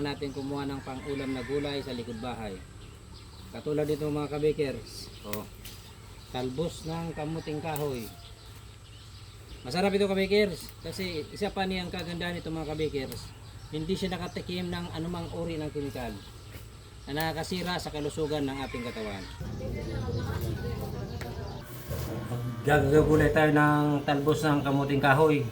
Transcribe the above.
Natin kumuha ng pang-ulam na gulay sa likod bahay. Katulad dito mga kabikers. Oh, talbos ng kamuting kahoy. Masarap ito kabikers kasi isa pa niyang kagandahan nito mga kabikers. Hindi siya nakatikim ng anumang uri ng kemikal na nakakasira sa kalusugan ng ating katawan. Gagagulay tayo ng talbos ng kamuting kahoy.